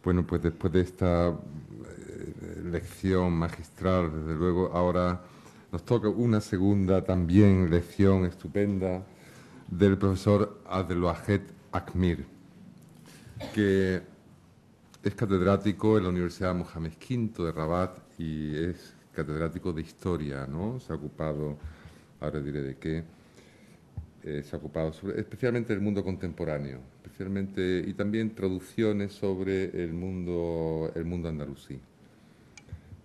Bueno, pues después de esta lección magistral, desde luego, ahora nos toca una segunda también lección estupenda del profesor Abdelwahed Akmir, que es catedrático en la Universidad Mohamed V de Rabat y es catedrático de historia, ¿no? Se ha ocupado, ahora diré de qué, se ha ocupado especialmente del mundo contemporáneo, especialmente, y también traducciones sobre el mundo andalusí.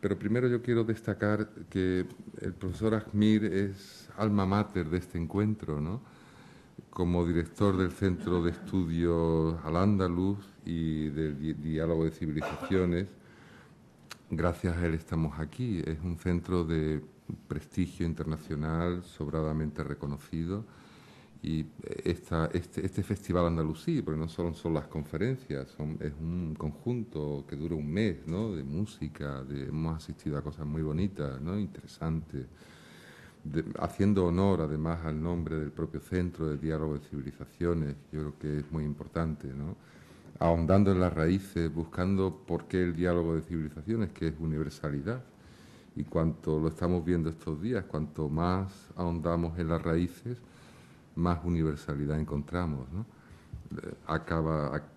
Pero primero yo quiero destacar que el profesor Akmir es alma mater de este encuentro, ¿no? Como director del Centro de Estudios Al-Ándalus y del Diálogo de Civilizaciones, gracias a él estamos aquí. Es un centro de prestigio internacional, sobradamente reconocido. Y este Festival Andalusí, porque no solo son las conferencias, es un conjunto que dura un mes, ¿no? De música, hemos asistido a cosas muy bonitas, ¿no? Interesantes, haciendo honor además al nombre del propio Centro de Diálogo de Civilizaciones, yo creo que es muy importante, ¿no? Ahondando en las raíces, buscando por qué el diálogo de civilizaciones, que es universalidad. Y cuanto lo estamos viendo estos días, cuanto más ahondamos en las raíces, más universalidad encontramos, ¿no?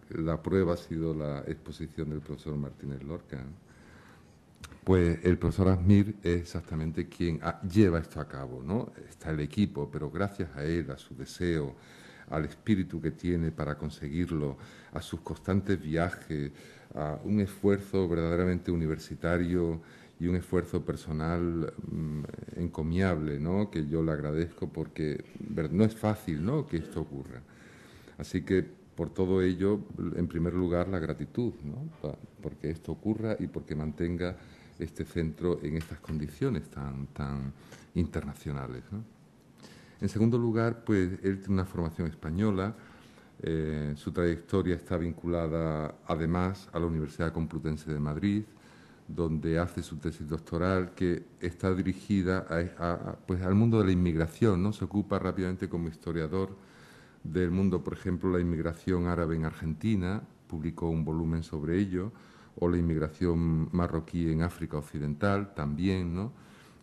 La prueba ha sido la exposición del profesor Martínez Lorca, ¿no? Pues el profesor Akmir es exactamente quien lleva esto a cabo, ¿no? Está el equipo, pero gracias a él, a su deseo, al espíritu que tiene para conseguirlo, a sus constantes viajes, a un esfuerzo verdaderamente universitario y un esfuerzo personal encomiable, ¿no? Que yo le agradezco porque no es fácil, ¿no? Que esto ocurra. Así que por todo ello, en primer lugar, la gratitud, ¿no? Porque esto ocurra y porque mantenga este centro en estas condiciones tan internacionales, ¿no? En segundo lugar, pues él tiene una formación española. Su trayectoria está vinculada además a la Universidad Complutense de Madrid, donde hace su tesis doctoral, que está dirigida pues al mundo de la inmigración, ¿no? Se ocupa rápidamente como historiador del mundo, por ejemplo, la inmigración árabe en Argentina, publicó un volumen sobre ello, o la inmigración marroquí en África Occidental también, ¿no?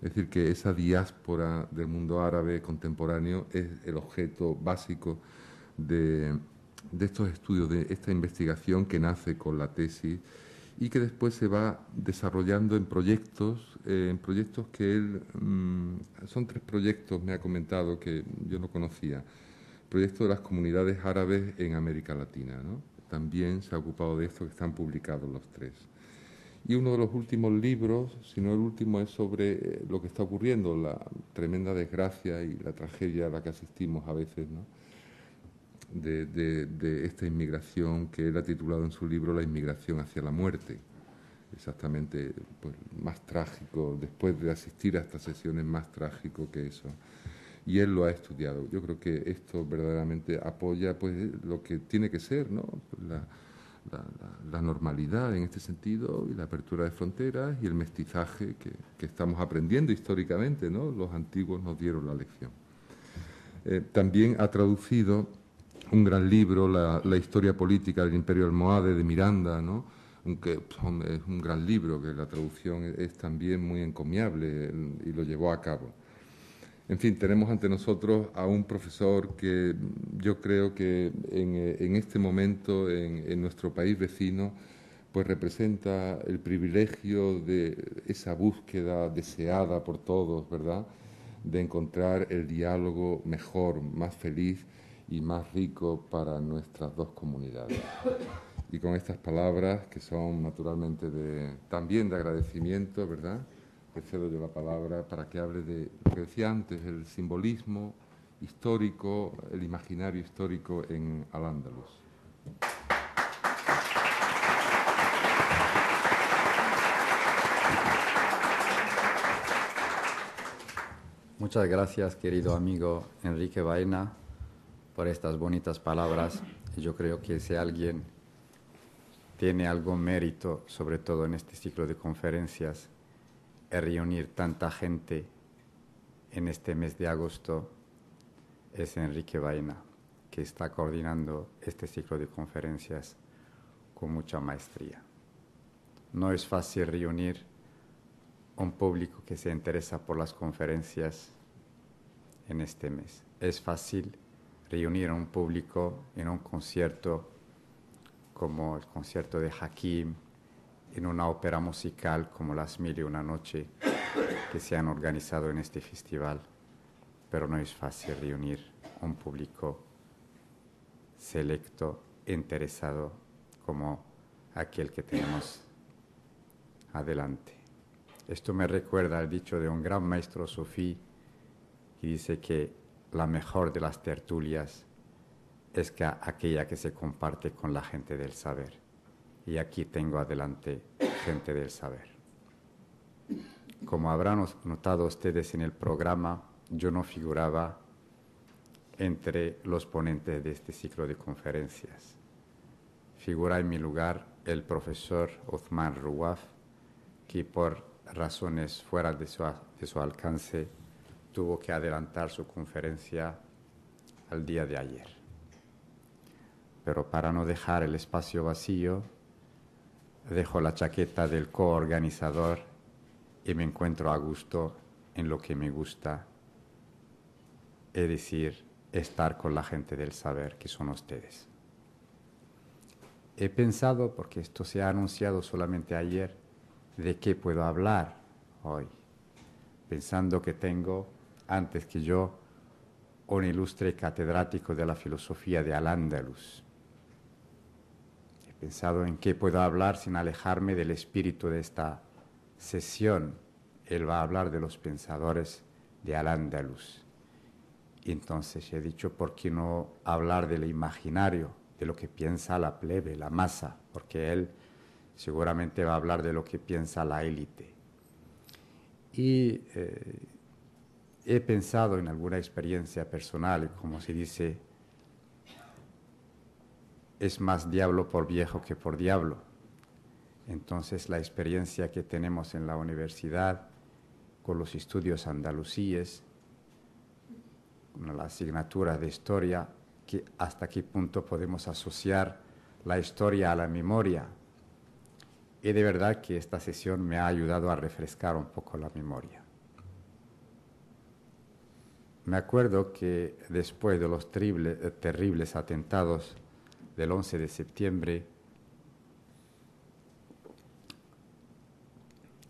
Es decir, que esa diáspora del mundo árabe contemporáneo es el objeto básico de estos estudios, de esta investigación que nace con la tesis y que después se va desarrollando en proyectos que él... son 3 proyectos, me ha comentado, que yo no conocía. Proyecto de las comunidades árabes en América Latina, ¿no? También se ha ocupado de esto, que están publicados los 3. Y uno de los últimos libros, si no el último, es sobre lo que está ocurriendo, la tremenda desgracia y la tragedia a la que asistimos a veces, ¿no? De esta inmigración que él ha titulado en su libro La inmigración hacia la muerte. Exactamente, pues, más trágico, después de asistir a estas sesiones, más trágico que eso. Y él lo ha estudiado. Yo creo que esto verdaderamente apoya pues lo que tiene que ser, ¿no? La normalidad en este sentido y la apertura de fronteras y el mestizaje que estamos aprendiendo históricamente, ¿no? Los antiguos nos dieron la lección. También ha traducido un gran libro, la historia política del Imperio Almohade de Miranda, ¿no? Que es un gran libro, que la traducción es también muy encomiable y lo llevó a cabo. En fin, tenemos ante nosotros a un profesor que yo creo que en este momento, en nuestro país vecino, pues representa el privilegio de esa búsqueda deseada por todos, ¿verdad?, de encontrar el diálogo mejor, más feliz y más rico para nuestras dos comunidades. Y con estas palabras, que son naturalmente también de agradecimiento, ¿verdad?, le cedo yo la palabra para que hable de lo que decía antes, el simbolismo histórico, el imaginario histórico en Al-Ándalus. Muchas gracias, querido amigo Enrique Baena, por estas bonitas palabras. Yo creo que si alguien tiene algún mérito, sobre todo en este ciclo de conferencias, es reunir tanta gente en este mes de agosto, es Enrique Baena, que está coordinando este ciclo de conferencias con mucha maestría. no es fácil reunir un público que se interesa por las conferencias en este mes. Es fácil reunir a un público en un concierto como el concierto de Hakim, en una ópera musical como Las Mil y una Noche que se han organizado en este festival, pero no es fácil reunir un público selecto, interesado como aquel que tenemos adelante. Esto me recuerda al dicho de un gran maestro sufí que dice que la mejor de las tertulias es aquella que se comparte con la gente del saber. Y aquí tengo adelante gente del saber. Como habrán notado ustedes en el programa, yo no figuraba entre los ponentes de este ciclo de conferencias. Figura en mi lugar el profesor Othman Rouaf, que por razones fuera de su alcance tuvo que adelantar su conferencia al día de ayer. Pero para no dejar el espacio vacío, dejo la chaqueta del coorganizador y me encuentro a gusto en lo que me gusta, es decir, estar con la gente del saber, que son ustedes. He pensado, porque esto se ha anunciado solamente ayer, de qué puedo hablar hoy, pensando que tengo, antes que yo, un ilustre catedrático de la filosofía de Al-Ándalus. He pensado en qué puedo hablar sin alejarme del espíritu de esta sesión. Él va a hablar de los pensadores de Al-Ándalus. Y entonces he dicho, ¿por qué no hablar del imaginario, de lo que piensa la plebe, la masa? Porque él seguramente va a hablar de lo que piensa la élite. Y he pensado en alguna experiencia personal, y como se dice, es más diablo por viejo que por diablo. Entonces la experiencia que tenemos en la universidad con los estudios andalusíes, con la asignatura de historia, que hasta qué punto podemos asociar la historia a la memoria. Y de verdad que esta sesión me ha ayudado a refrescar un poco la memoria. Me acuerdo que después de los terribles atentados del 11 de septiembre,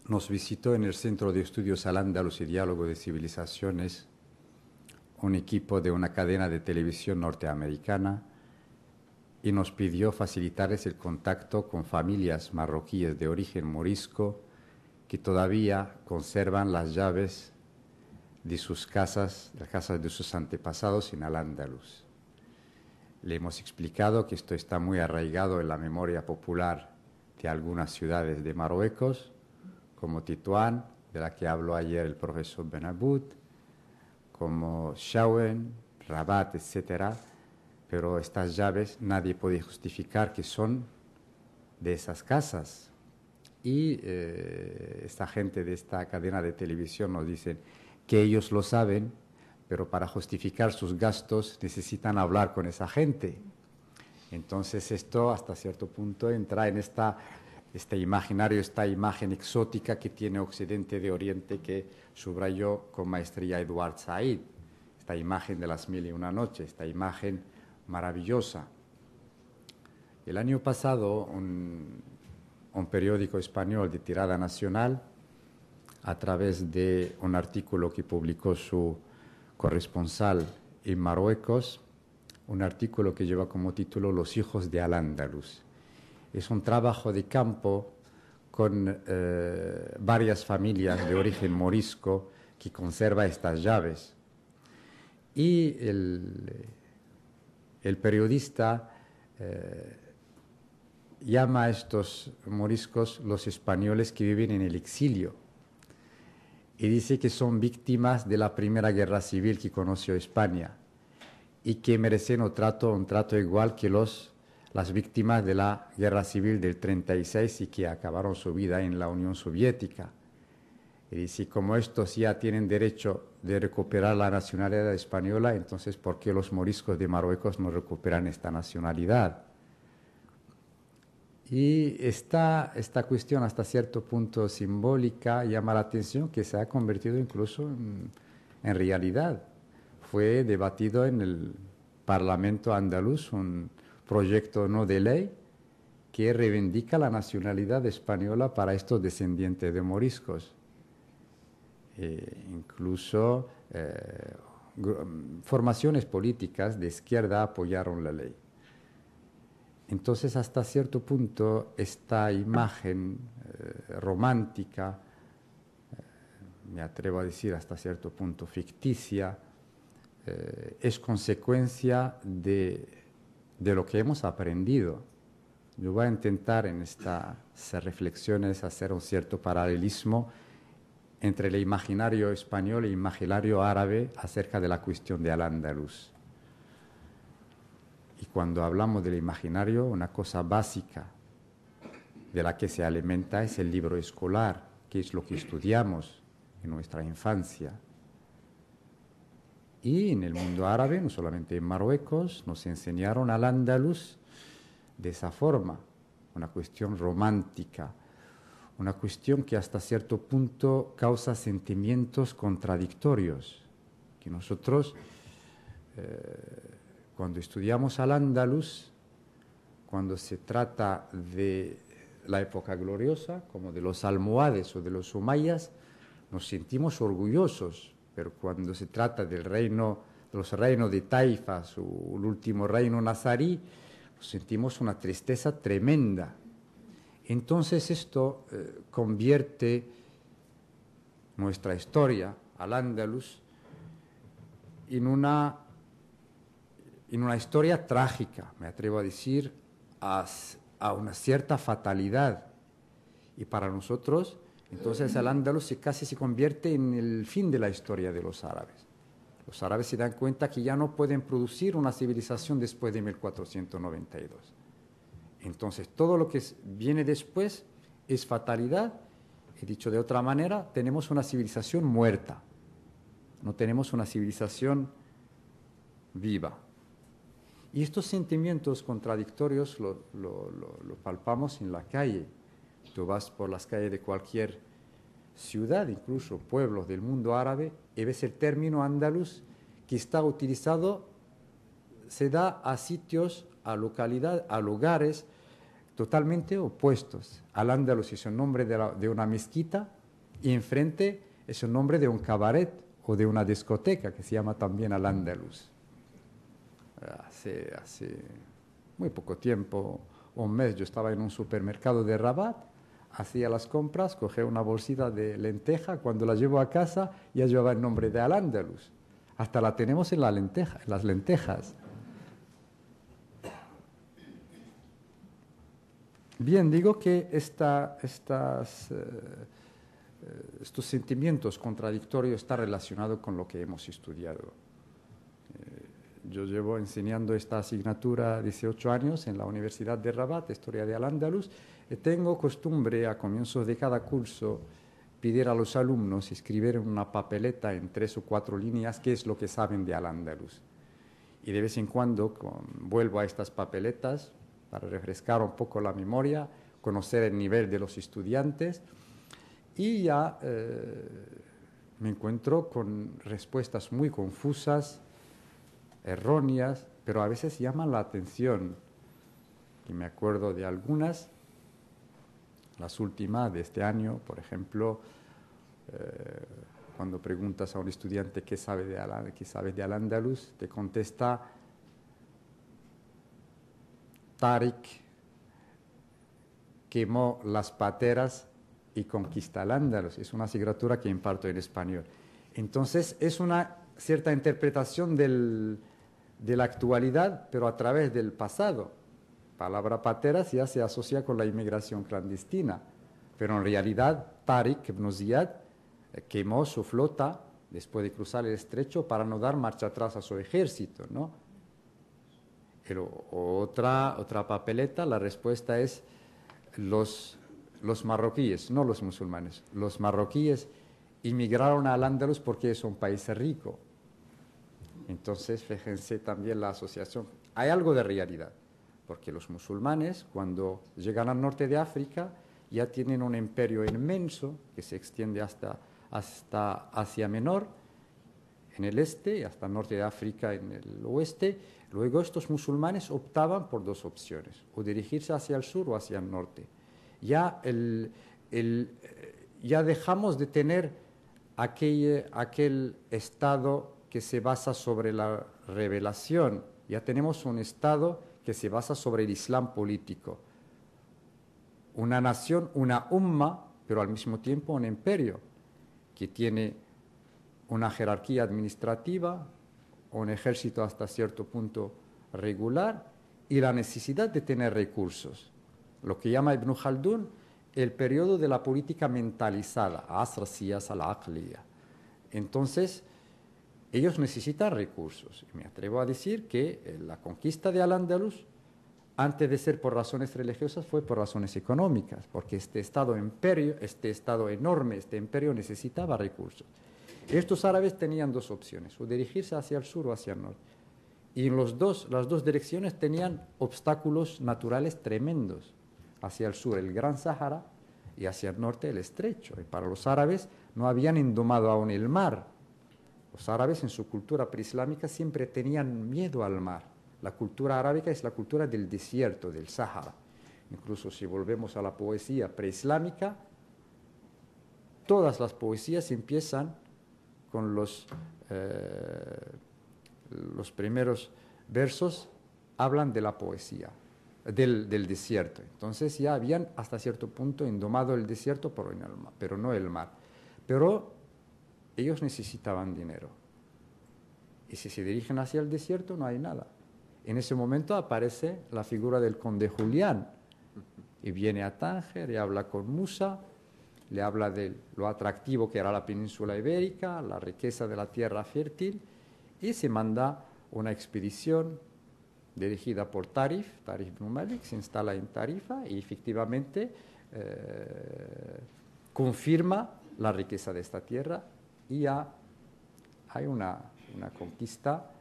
nos visitó en el Centro de Estudios Al-Ándalus y Diálogo de Civilizaciones un equipo de una cadena de televisión norteamericana y nos pidió facilitarles el contacto con familias marroquíes de origen morisco que todavía conservan las llaves de sus casas, las casas de sus antepasados en Al-Ándalus. Le hemos explicado que esto está muy arraigado en la memoria popular de algunas ciudades de Marruecos, como Tetuán, de la que habló ayer el profesor Benabout, como Chaouen, Rabat, etc. Pero estas llaves nadie puede justificar que son de esas casas. Y esta gente de esta cadena de televisión nos dice que ellos lo saben, pero para justificar sus gastos necesitan hablar con esa gente. Entonces esto hasta cierto punto entra en este imaginario, esta imagen exótica que tiene Occidente de Oriente, que subrayó con maestría Eduard Said, esta imagen de las mil y una noches, esta imagen maravillosa. El año pasado un periódico español de tirada nacional, a través de un artículo que publicó su corresponsal en Marruecos, un artículo que lleva como título Los hijos de Al-Ándalus. Es un trabajo de campo con varias familias de origen morisco que conserva estas llaves. Y el periodista llama a estos moriscos los españoles que viven en el exilio. Y dice que son víctimas de la primera guerra civil que conoció España y que merecen un trato igual que las víctimas de la guerra civil del 36 y que acabaron su vida en la Unión Soviética. Y dice, como estos ya tienen derecho de recuperar la nacionalidad española, entonces ¿por qué los moriscos de Marruecos no recuperan esta nacionalidad? Y esta cuestión hasta cierto punto simbólica llama la atención que se ha convertido incluso en realidad. Fue debatido en el Parlamento andaluz un proyecto no de ley que reivindica la nacionalidad española para estos descendientes de moriscos. Incluso formaciones políticas de izquierda apoyaron la ley. Entonces, hasta cierto punto, esta imagen romántica, me atrevo a decir hasta cierto punto ficticia, es consecuencia de lo que hemos aprendido. Yo voy a intentar en estas reflexiones hacer un cierto paralelismo entre el imaginario español e el imaginario árabe acerca de la cuestión de Al-Ándalus. Y cuando hablamos del imaginario, una cosa básica de la que se alimenta es el libro escolar, que es lo que estudiamos en nuestra infancia. Y en el mundo árabe, no solamente en Marruecos, nos enseñaron Al-Ándalus de esa forma, una cuestión romántica, una cuestión que hasta cierto punto causa sentimientos contradictorios, que nosotros, cuando estudiamos Al-Ándalus, cuando se trata de la época gloriosa, como de los almohades o de los umayyas, nos sentimos orgullosos, pero cuando se trata del reino, de los reinos de Taifas o el último reino nazarí, sentimos una tristeza tremenda. Entonces esto convierte nuestra historia, Al-Ándalus, en una historia trágica, me atrevo a decir, a una cierta fatalidad. Y para nosotros, entonces Al-Ándalus casi se convierte en el fin de la historia de los árabes. Los árabes se dan cuenta que ya no pueden producir una civilización después de 1492. Entonces, todo lo que viene después es fatalidad. He dicho de otra manera, tenemos una civilización muerta. No tenemos una civilización viva. Y estos sentimientos contradictorios lo palpamos en la calle. Tú vas por las calles de cualquier ciudad, incluso pueblos del mundo árabe, y ves el término andaluz que está utilizado, se da a sitios, a localidades, a lugares totalmente opuestos. Al-Ándalus es el nombre de una mezquita y enfrente es el nombre de un cabaret o de una discoteca que se llama también Al-Ándalus. Hace muy poco tiempo, un mes, yo estaba en un supermercado de Rabat, hacía las compras, cogía una bolsita de lenteja, cuando la llevo a casa ya llevaba el nombre de Al-Ándalus. Hasta la tenemos en las lentejas. Bien, digo que estos sentimientos contradictorios están relacionados con lo que hemos estudiado. Yo llevo enseñando esta asignatura 18 años en la Universidad de Rabat, Historia de Al-Ándalus, y tengo costumbre a comienzos de cada curso pedir a los alumnos escribir en una papeleta en 3 o 4 líneas qué es lo que saben de Al-Ándalus. Y de vez en cuando vuelvo a estas papeletas para refrescar un poco la memoria, conocer el nivel de los estudiantes y ya me encuentro con respuestas muy confusas, erróneas, pero a veces llaman la atención. Y me acuerdo de algunas, las últimas de este año, por ejemplo, cuando preguntas a un estudiante qué sabe de Al-Ándalus, te contesta Tariq quemó las pateras y conquista Al-Ándalus. Es una asignatura que imparto en español. Entonces, es una cierta interpretación de la actualidad, pero a través del pasado. La palabra pateras ya se asocia con la inmigración clandestina, pero en realidad Tariq ibn Ziyad quemó su flota después de cruzar el estrecho para no dar marcha atrás a su ejército, ¿no? Pero otra papeleta, la respuesta es los marroquíes, no los musulmanes. Los marroquíes inmigraron a Al-Ándalus porque es un país rico. Entonces, fíjense también la asociación. Hay algo de realidad, porque los musulmanes cuando llegan al norte de África ya tienen un imperio inmenso que se extiende hasta Asia Menor, en el este, y hasta el norte de África en el oeste. Luego estos musulmanes optaban por dos opciones, o dirigirse hacia el sur o hacia el norte. Ya, ya dejamos de tener aquel estado que se basa sobre la revelación, ya tenemos un estado que se basa sobre el Islam político. Una nación, una umma, pero al mismo tiempo un imperio, que tiene una jerarquía administrativa, un ejército hasta cierto punto regular y la necesidad de tener recursos. Lo que llama Ibn Khaldun el periodo de la política mentalizada, asr siyasa al-aqliya. Entonces, ellos necesitan recursos. Y me atrevo a decir que la conquista de Al-Ándalus, antes de ser por razones religiosas, fue por razones económicas, porque este estado imperio, este estado enorme, este imperio necesitaba recursos. Estos árabes tenían dos opciones, o dirigirse hacia el sur o hacia el norte. Y en las dos direcciones tenían obstáculos naturales tremendos. Hacia el sur el Gran Sahara y hacia el norte el Estrecho. Y para los árabes no habían indomado aún el mar. Los árabes en su cultura preislámica siempre tenían miedo al mar. La cultura arábica es la cultura del desierto, del Sahara. Incluso si volvemos a la poesía preislámica, todas las poesías empiezan con los primeros versos, hablan de la poesía, del desierto. Entonces ya habían hasta cierto punto indomado el desierto, pero no el mar. Pero ellos necesitaban dinero. Y si se dirigen hacia el desierto no hay nada. En ese momento aparece la figura del conde Julián y viene a Tánger y habla con Musa, le habla de lo atractivo que era la península ibérica, la riqueza de la tierra fértil, y se manda una expedición dirigida por Tarif ibn Malik, se instala en Tarifa y efectivamente confirma la riqueza de esta tierra y ya hay una conquista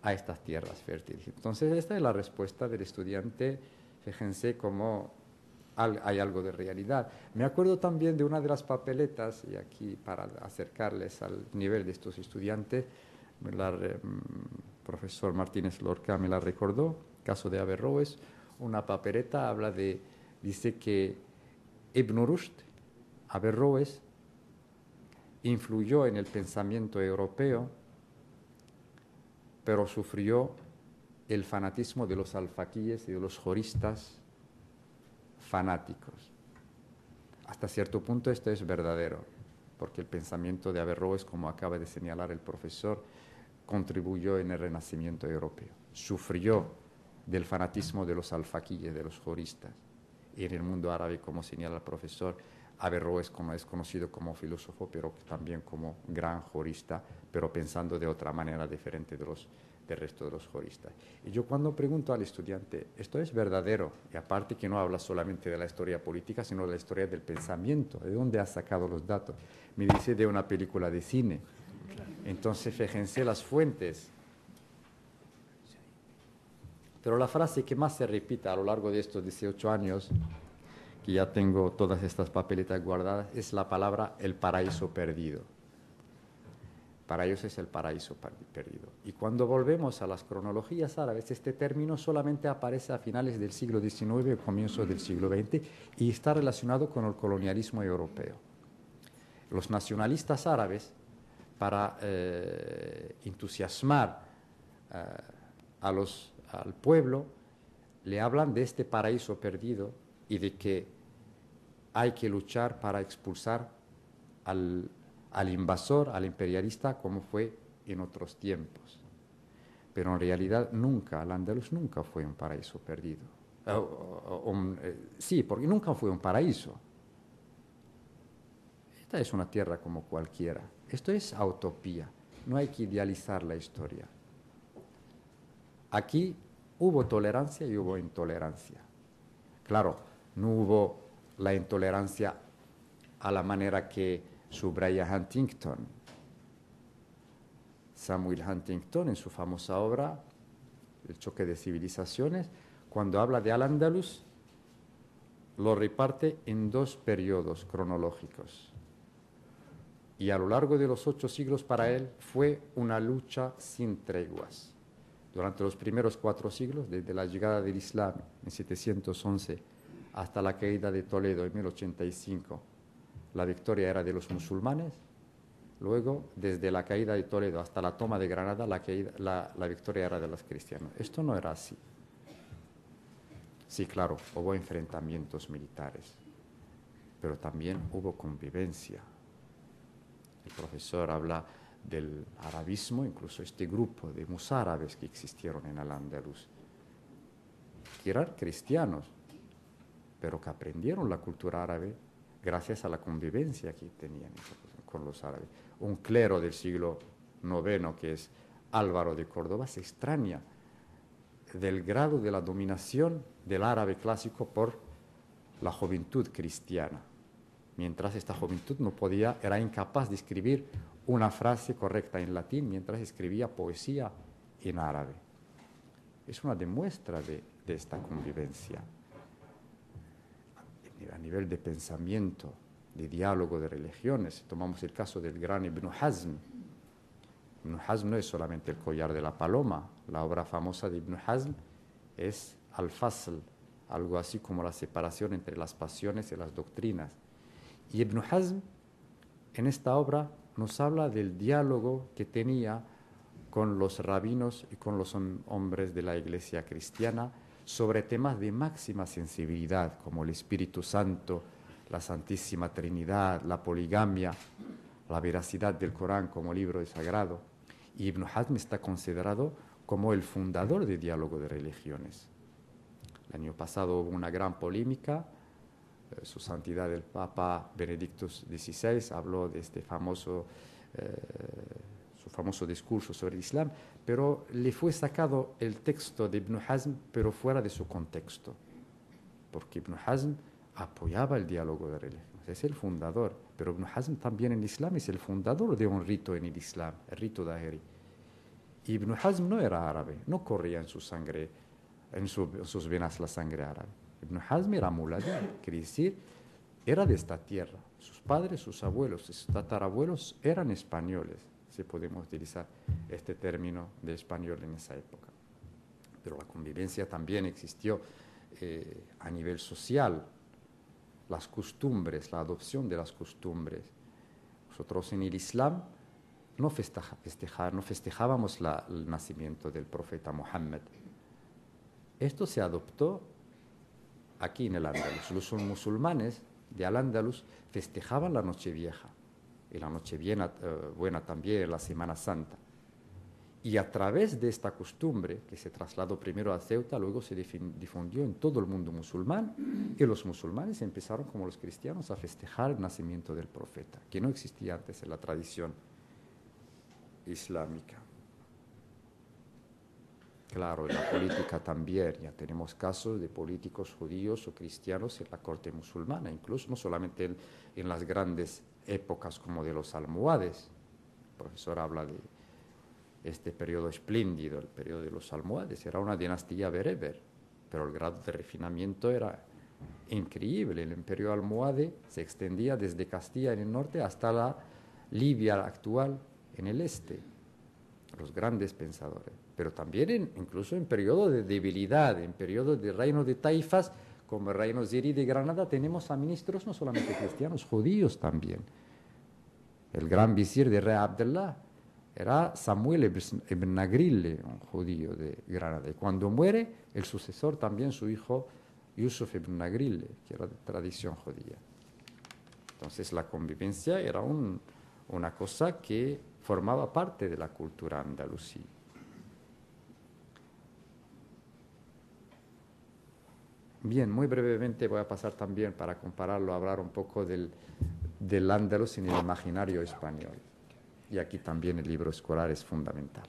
a estas tierras fértiles. Entonces esta es la respuesta del estudiante, fíjense cómo hay algo de realidad. Me acuerdo también de una de las papeletas, y aquí para acercarles al nivel de estos estudiantes, profesor Martínez Lorca me la recordó, caso de Averroes, una papeleta dice que Ibn Rushd, Averroes, influyó en el pensamiento europeo, pero sufrió el fanatismo de los alfaquíes y de los joristas fanáticos. Hasta cierto punto esto es verdadero, porque el pensamiento de Averroes, como acaba de señalar el profesor, contribuyó en el Renacimiento europeo. Sufrió del fanatismo de los alfaquíes, de los joristas. Y en el mundo árabe, como señala el profesor, Averroes es conocido como filósofo, pero también como gran jorista, pero pensando de otra manera diferente del resto de los joristas. Y yo cuando pregunto al estudiante, ¿esto es verdadero? Y aparte que no habla solamente de la historia política, sino de la historia del pensamiento, ¿de dónde has sacado los datos? Me dice de una película de cine. Entonces, fíjense las fuentes. Pero la frase que más se repite a lo largo de estos 18 años, que ya tengo todas estas papeletas guardadas, es la palabra el paraíso perdido. Para ellos es el paraíso perdido. Y cuando volvemos a las cronologías árabes, este término solamente aparece a finales del siglo XIX y comienzos del siglo XX y está relacionado con el colonialismo europeo. Los nacionalistas árabes, para entusiasmar al pueblo, le hablan de este paraíso perdido y de que hay que luchar para expulsar al invasor, al imperialista, como fue en otros tiempos. Pero en realidad Al-Ándalus nunca fue un paraíso perdido. Sí, porque nunca fue un paraíso. Esta es una tierra como cualquiera. Esto es utopía. No hay que idealizar la historia. Aquí hubo tolerancia y hubo intolerancia. Claro, no hubo la intolerancia a la manera que subraya Huntington. Samuel Huntington, en su famosa obra El choque de civilizaciones, cuando habla de Al-Ándalus, lo reparte en 2 periodos cronológicos. Y a lo largo de los 8 siglos para él fue una lucha sin treguas. Durante los primeros 4 siglos, desde la llegada del Islam en 711 hasta la caída de Toledo en 1085, la victoria era de los musulmanes. Luego, desde la caída de Toledo hasta la toma de Granada, la victoria era de los cristianos. Esto no era así. Sí, claro, hubo enfrentamientos militares, pero también hubo convivencia. El profesor habla del arabismo, incluso este grupo de mozárabes que existieron en Al-Ándalus, que eran cristianos, pero que aprendieron la cultura árabe gracias a la convivencia que tenían con los árabes. Un clero del siglo IX, que es Álvaro de Córdoba, se extraña del grado de la dominación del árabe clásico por la juventud cristiana, mientras esta juventud era incapaz de escribir una frase correcta en latín, mientras escribía poesía en árabe. Es una demuestra de esta convivencia. A nivel de pensamiento, de diálogo de religiones, tomamos el caso del gran Ibn Hazm. Ibn Hazm no es solamente el collar de la paloma, la obra famosa de Ibn Hazm es Al-Fasl, algo así como la separación entre las pasiones y las doctrinas. Y Ibn Hazm en esta obra nos habla del diálogo que tenía con los rabinos y con los hombres de la iglesia cristiana sobre temas de máxima sensibilidad, como el Espíritu Santo, la Santísima Trinidad, la poligamia, la veracidad del Corán como libro sagrado. Y Ibn Hazm está considerado como el fundador del diálogo de religiones. El año pasado hubo una gran polémica. Su Santidad el Papa Benedicto XVI habló de este su famoso discurso sobre el Islam, pero le fue sacado el texto de Ibn Hazm, pero fuera de su contexto, porque Ibn Hazm apoyaba el diálogo de religiones, es el fundador, pero Ibn Hazm también en el Islam es el fundador de un rito en el Islam, el rito Dahiri. Y Ibn Hazm no era árabe, no corría en su sangre, en sus venas la sangre árabe. Ibn Hazm era muladí, quiere decir, era de esta tierra. Sus padres, sus abuelos, sus tatarabuelos eran españoles, si podemos utilizar este término de español en esa época. Pero la convivencia también existió a nivel social, las costumbres, la adopción de las costumbres. Nosotros en el Islam no festejábamos el nacimiento del profeta Muhammad. Esto se adoptó aquí en el Andalus. Los musulmanes de Al-Ándalus festejaban la Nochevieja y la Nochebuena también, la Semana Santa. Y a través de esta costumbre, que se trasladó primero a Ceuta, luego se difundió en todo el mundo musulmán, y los musulmanes empezaron, como los cristianos, a festejar el nacimiento del profeta, que no existía antes en la tradición islámica. Claro, en la política también, ya tenemos casos de políticos judíos o cristianos en la corte musulmana, incluso no solamente en las grandes épocas como de los almohades. El profesor habla de este periodo espléndido, el periodo de los almohades, era una dinastía bereber, pero el grado de refinamiento era increíble. El imperio almohade se extendía desde Castilla en el norte hasta la Libia actual en el este, los grandes pensadores. Pero también incluso en periodo de debilidad, en periodo de reino de taifas, como el reino zirí de Granada, tenemos a ministros no solamente cristianos, judíos también. El gran visir de rey Abdallah era Samuel ibn Nagrille, un judío de Granada. Y cuando muere, el sucesor también, su hijo Yusuf ibn Nagrille, que era de tradición judía. Entonces la convivencia era una cosa que formaba parte de la cultura andalusí. Bien, muy brevemente voy a pasar también, para compararlo, a hablar un poco del Andalus en el imaginario español. Y aquí también el libro escolar es fundamental.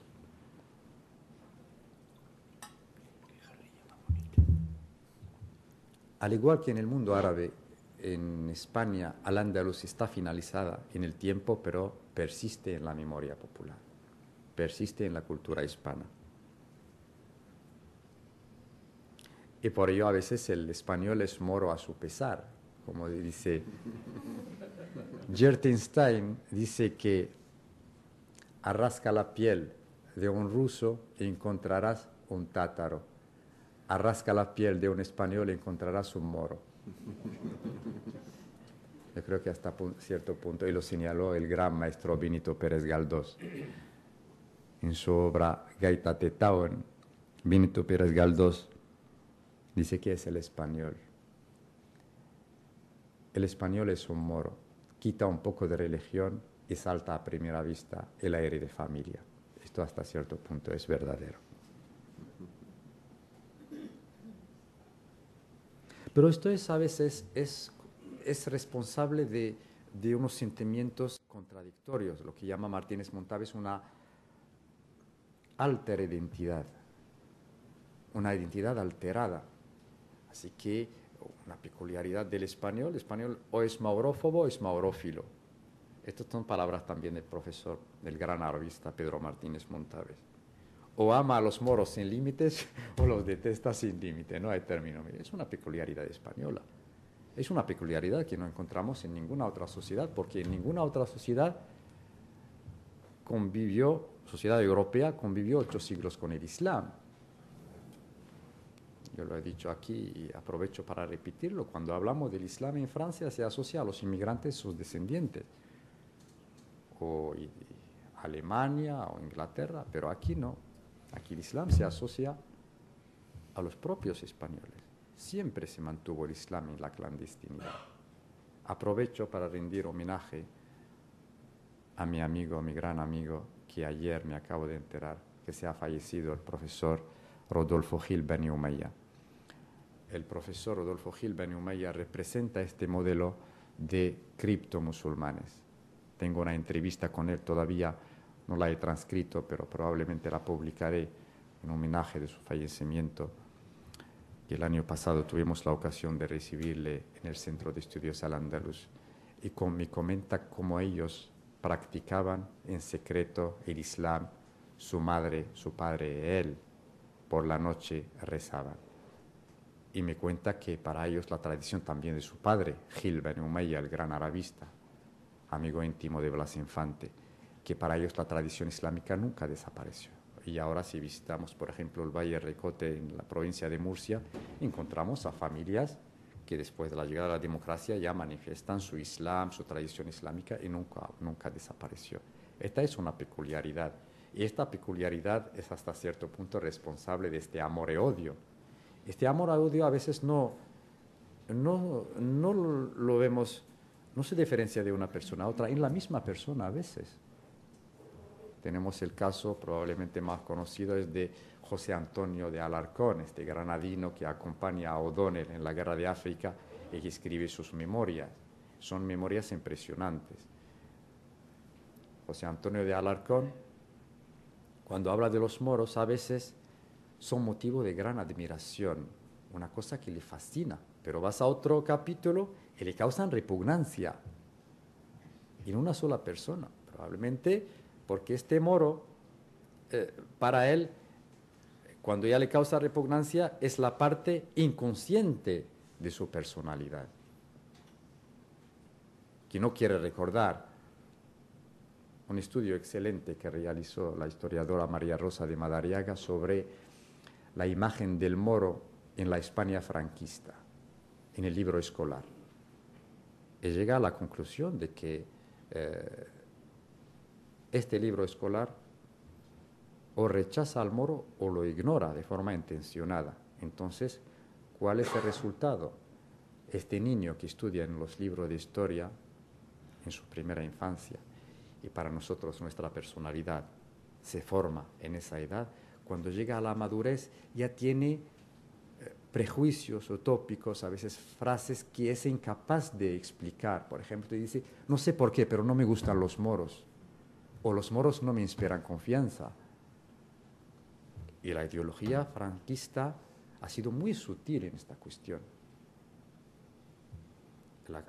Al igual que en el mundo árabe, en España Al-Ándalus está finalizada en el tiempo, pero persiste en la memoria popular, persiste en la cultura hispana. Y por ello a veces el español es moro a su pesar, como dice Gertenstein, dice que arrasca la piel de un ruso y encontrarás un tátaro. Arrasca la piel de un español y encontrarás un moro. Yo creo que hasta cierto punto, y lo señaló el gran maestro Benito Pérez Galdós. En su obra Gaita Tetaon, Benito Pérez Galdós dice que es el español. El español es un moro, quita un poco de religión y salta a primera vista el aire de familia. Esto hasta cierto punto es verdadero. Pero esto a veces es responsable de unos sentimientos contradictorios, lo que llama Martínez Montaves una alter identidad, una identidad alterada. Así que una peculiaridad del español o es maurófobo o es maurófilo. Estas son palabras también del profesor, del gran arabista Pedro Martínez Montaves. O ama a los moros sin límites o los detesta sin límite, no hay término. Es una peculiaridad española. Es una peculiaridad que no encontramos en ninguna otra sociedad, porque en ninguna otra sociedad sociedad europea convivió 8 siglos con el Islam. Yo lo he dicho aquí y aprovecho para repetirlo. Cuando hablamos del Islam en Francia se asocia a los inmigrantes, sus descendientes, o Alemania o Inglaterra, pero aquí no. Aquí el Islam se asocia a los propios españoles. Siempre se mantuvo el Islam en la clandestinidad. Aprovecho para rendir homenaje a mi amigo, mi gran amigo, que ayer me acabo de enterar que se ha fallecido, el profesor Rodolfo Gil Beni Umayya. El profesor Rodolfo Gil Beni Umayya representa este modelo de criptomusulmanes. Tengo una entrevista con él, todavía no la he transcrito, pero probablemente la publicaré en homenaje de su fallecimiento. Y el año pasado tuvimos la ocasión de recibirle en el Centro de Estudios Al-Andalus y me comenta cómo ellos practicaban en secreto el Islam, su madre, su padre, él, por la noche rezaban. Y me cuenta que para ellos la tradición también de su padre, Gil Beni Umayya, el gran arabista, amigo íntimo de Blas Infante, que para ellos la tradición islámica nunca desapareció. Y ahora si visitamos, por ejemplo, el Valle Recote en la provincia de Murcia, encontramos a familias que después de la llegada de la democracia ya manifiestan su Islam, su tradición islámica y nunca desapareció. Esta es una peculiaridad. Y esta peculiaridad es hasta cierto punto responsable de este amor y odio. Este amor y odio a veces no lo vemos, no se diferencia de una persona a otra, en la misma persona a veces. Tenemos el caso probablemente más conocido, es de José Antonio de Alarcón, este granadino que acompaña a O'Donnell en la Guerra de África y que escribe sus memorias. Son memorias impresionantes. José Antonio de Alarcón, cuando habla de los moros, a veces son motivo de gran admiración, una cosa que le fascina, pero vas a otro capítulo y le causan repugnancia en una sola persona, probablemente porque este moro, para él, cuando ya le causa repugnancia, es la parte inconsciente de su personalidad, que no quiere recordar. Un estudio excelente que realizó la historiadora María Rosa de Madariaga sobre la imagen del moro en la España franquista, en el libro escolar. Y llega a la conclusión de que este libro escolar o rechaza al moro o lo ignora de forma intencionada. Entonces, ¿cuál es el resultado? Este niño que estudia en los libros de historia en su primera infancia, y para nosotros nuestra personalidad se forma en esa edad, cuando llega a la madurez ya tiene prejuicios o tópicos, a veces frases que es incapaz de explicar. Por ejemplo, dice, no sé por qué, pero no me gustan los moros, o los moros no me inspiran confianza. Y la ideología franquista ha sido muy sutil en esta cuestión.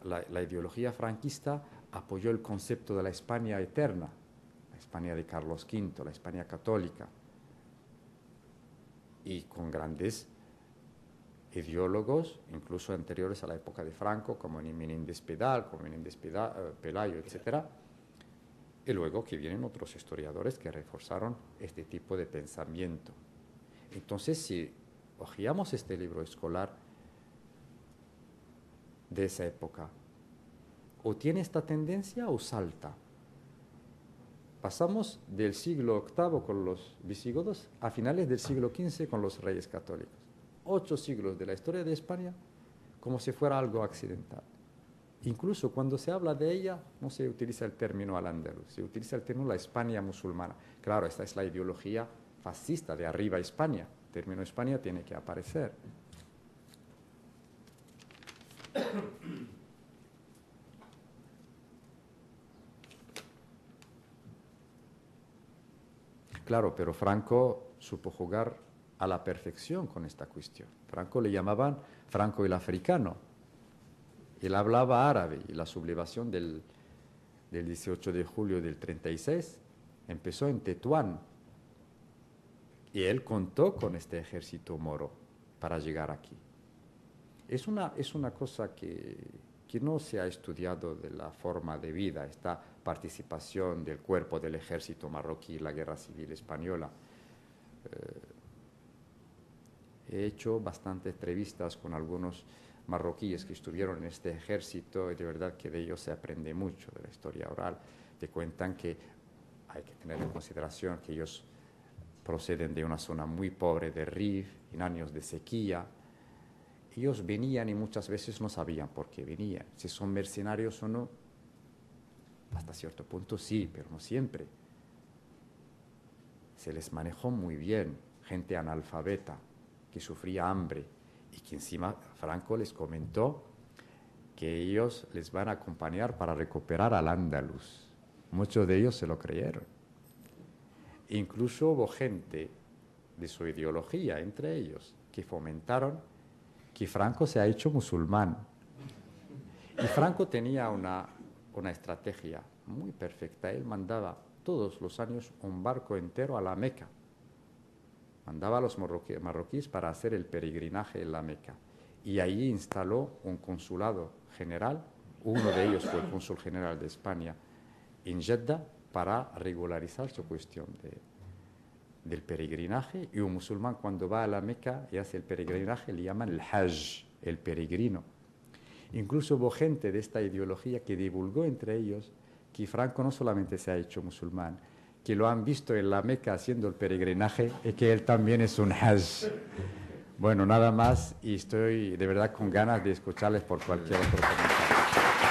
La ideología franquista apoyó el concepto de la España eterna, la España de Carlos V, la España católica, y con grandes ideólogos, incluso anteriores a la época de Franco, como Menéndez Pelayo, etc. Y luego que vienen otros historiadores que reforzaron este tipo de pensamiento. Entonces, si hojeamos este libro escolar de esa época, o tiene esta tendencia o salta. Pasamos del siglo VIII con los visigodos a finales del siglo XV con los reyes católicos. 8 siglos de la historia de España como si fuera algo accidental. Incluso cuando se habla de ella no se utiliza el término al-Ándalus, se utiliza el término la España musulmana. Claro, esta es la ideología fascista de arriba España. El término España tiene que aparecer. Claro, pero Franco supo jugar a la perfección con esta cuestión. Franco le llamaban Franco el africano. Él hablaba árabe y la sublevación del 18 de julio del 36 empezó en Tetuán. Y él contó con este ejército moro para llegar aquí. Es una cosa que no se ha estudiado de la forma de vida, esta participación del cuerpo del ejército marroquí en la guerra civil española. He hecho bastantes entrevistas con algunos marroquíes que estuvieron en este ejército y de verdad que de ellos se aprende mucho de la historia oral. Te cuentan que hay que tener en consideración que ellos proceden de una zona muy pobre de Rif, en años de sequía. Ellos venían y muchas veces no sabían por qué venían, si son mercenarios o no. Hasta cierto punto sí, pero no siempre. Se les manejó muy bien, gente analfabeta, que sufría hambre, y que encima Franco les comentó que ellos les van a acompañar para recuperar al-Ándalus. Muchos de ellos se lo creyeron. Incluso hubo gente de su ideología, entre ellos, que fomentaron que Franco se ha hecho musulmán. Y Franco tenía una estrategia muy perfecta. Él mandaba todos los años un barco entero a la Meca. Mandaba a los marroquíes para hacer el peregrinaje en la Meca. Y ahí instaló un consulado general. Uno de ellos fue el cónsul general de España en Jeddah para regularizar su cuestión del peregrinaje. Y un musulmán cuando va a la Meca y hace el peregrinaje le llaman el Hajj, el peregrino. Incluso hubo gente de esta ideología que divulgó entre ellos que Franco no solamente se ha hecho musulmán, que lo han visto en la Meca haciendo el peregrinaje y que él también es un Hajj. Bueno, nada más y estoy de verdad con ganas de escucharles por cualquier otro comentario.